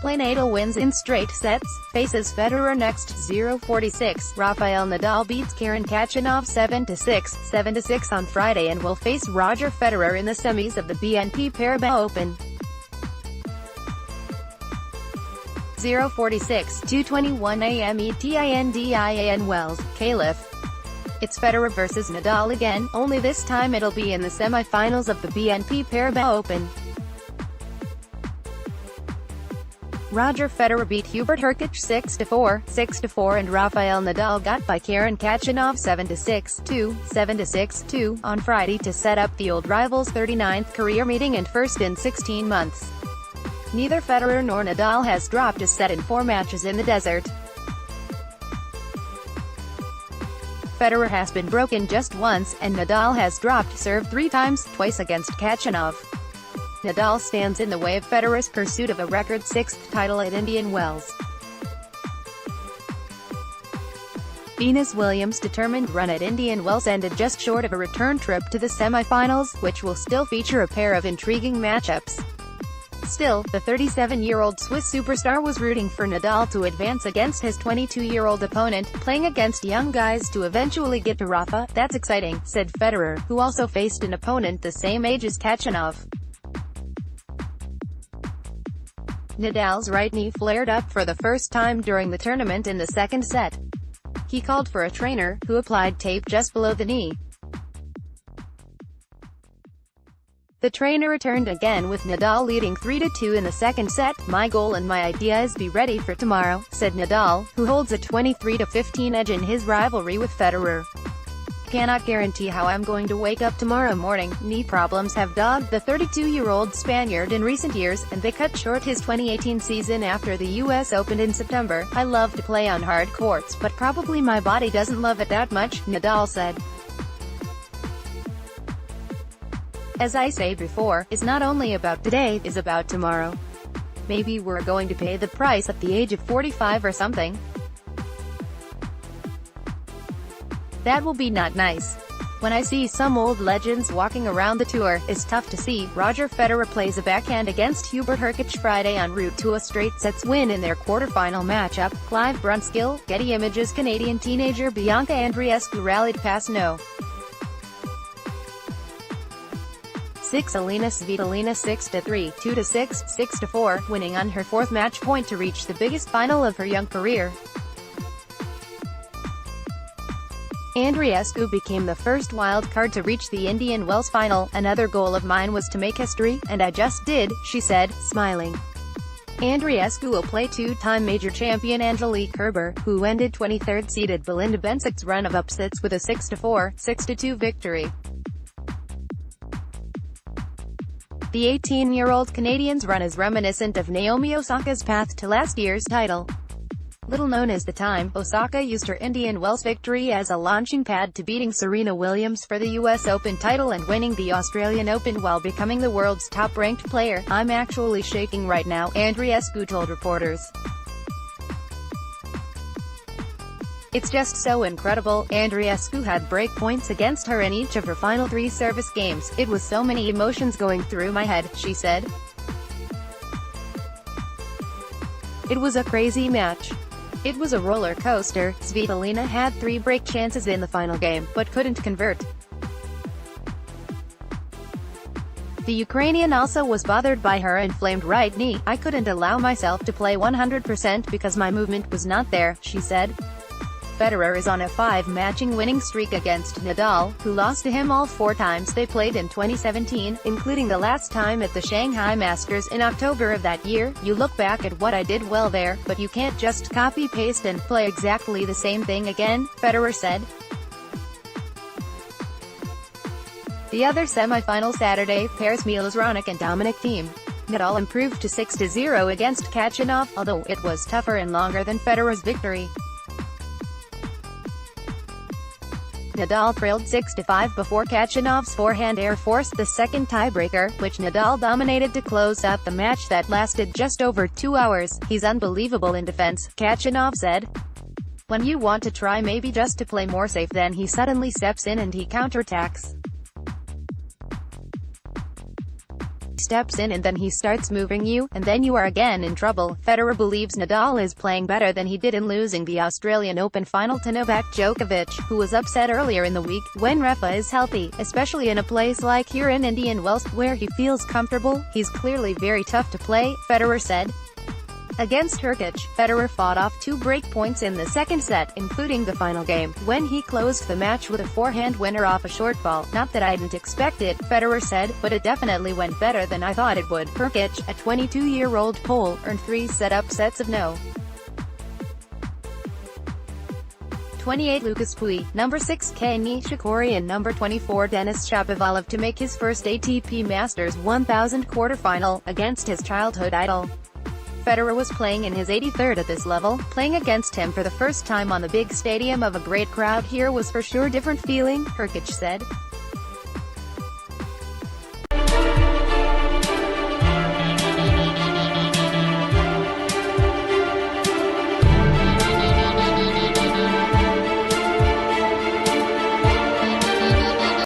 playNadal wins in straight sets, faces Federer next. 0:46, Rafael Nadal beats Karen Khachanov 7-6, 7-6 on Friday and will face Roger Federer in the semis of the BNP Paribas Open. 0:46, 2:21 a.m. ETINDIAN Wells, Calif. It's Federer versus Nadal again, only this time it'll be in the semifinals of the BNP Paribas Open. Roger Federer beat Hubert Hurkacz 6-4, 6-4 and Rafael Nadal got by Karen Khachanov 7-6, 2, 7-6, 2 on Friday to set up the old rival's 39th career meeting and first in 16 months. Neither Federer nor Nadal has dropped a set in 4 matches in the desert. Federer has been broken just once, and Nadal has dropped serve 3 times, twice against Khachanov. Nadal stands in the way of Federer's pursuit of a record 6th title at Indian Wells. Venus Williams' determined run at Indian Wells ended just short of a return trip to the semifinals, which will still feature a pair of intriguing matchups. Still, the 37-year-old Swiss superstar was rooting for Nadal to advance against his 22-year-old opponent, playing against young guys to eventually get to Rafa. "That's exciting," said Federer, who also faced an opponent the same age as Khachanov. Nadal's right knee flared up for the first time during the tournament in the second set. He called for a trainer, who applied tape just below the knee. The trainer returned again with Nadal leading 3-2 in the second set. "My goal and my idea is be ready for tomorrow," said Nadal, who holds a 23-15 edge in his rivalry with Federer. "Cannot guarantee how I'm going to wake up tomorrow morning. Knee problems have dogged the 32-year-old Spaniard in recent years, and they cut short his 2018 season after the US Open in September. I love to play on hard courts, but probably my body doesn't love it that much," Nadal said. "As I say before, it's not only about today, it's about tomorrow. Maybe we're going to pay the price at the age of 45 or something. That will be not nice. When I see some old legends walking around the tour, it's tough to see." Roger Federer plays a backhand against Hubert Hurkacz Friday en route to a straight sets win in their quarterfinal matchup. Clive Brunskill, Getty Images. Canadian teenager Bianca Andreescu rallied past no. 6 Alina Svitolina 6-3, 2-6, 6-4, winning on her 4th match point to reach the biggest final of her young career. Andreescu became the first wild card to reach the Indian Wells final. "Another goal of mine was to make history, and I just did," she said, smiling. Andreescu will play 2-time major champion Angelique Kerber, who ended 23rd seeded Belinda Bencic's run of upsets with a 6-4, 6-2 victory. The 18-year-old Canadian's run is reminiscent of Naomi Osaka's path to last year's title. Little known at the time, Osaka used her Indian Wells victory as a launching pad to beating Serena Williams for the US Open title and winning the Australian Open while becoming the world's top-ranked player. "I'm actually shaking right now," Andreescu told reporters. "It's just so incredible." Andreescu had break points against her in each of her final 3 service games. "It was so many emotions going through my head," she said. "It was a crazy match. It was a roller coaster." Svitolina had 3 break chances in the final game, but couldn't convert. The Ukrainian also was bothered by her inflamed right knee. "I couldn't allow myself to play 100% because my movement was not there," she said. Federer is on a 5-matching winning streak against Nadal, who lost to him all 4 times they played in 2017, including the last time at the Shanghai Masters in October of that year. "You look back at what I did well there, but you can't just copy-paste and play exactly the same thing again," Federer said. The other semifinal Saturday pairs Milos Raonic and Dominic Thiem. Nadal improved to 6-0 against Khachanov, although it was tougher and longer than Federer's victory. Nadal trailed 6-5 before Khachanov's forehand air forced the second tiebreaker, which Nadal dominated to close out the match that lasted just over 2 hours. "He's unbelievable in defense," Khachanov said. "When you want to try maybe just to play more safe, then he suddenly steps in and he counterattacks." steps in and then he starts moving you, and then you are again in trouble. Federer believes Nadal is playing better than he did in losing the Australian Open final to Novak Djokovic, who was upset earlier in the week. When Rafa is healthy, especially in a place like here in Indian Wells, where he feels comfortable, he's clearly very tough to play, Federer said. Against Hurkacz, Federer fought off 2 break points in the second set, including the final game, when he closed the match with a forehand winner off a short ball. Not that I didn't expect it, Federer said, but it definitely went better than I thought it would. Hurkacz, a 22-year-old Pole, earned 3 set-up sets of no. 28 Lucas Pouille, number 6 Kei Nishikori and number 24 Denis Shapovalov to make his first ATP Masters 1000 quarterfinal, against his childhood idol. Federer was playing in his 83rd at this level. Playing against him for the first time on the big stadium of a great crowd here was for sure different feeling, Hurkacz said.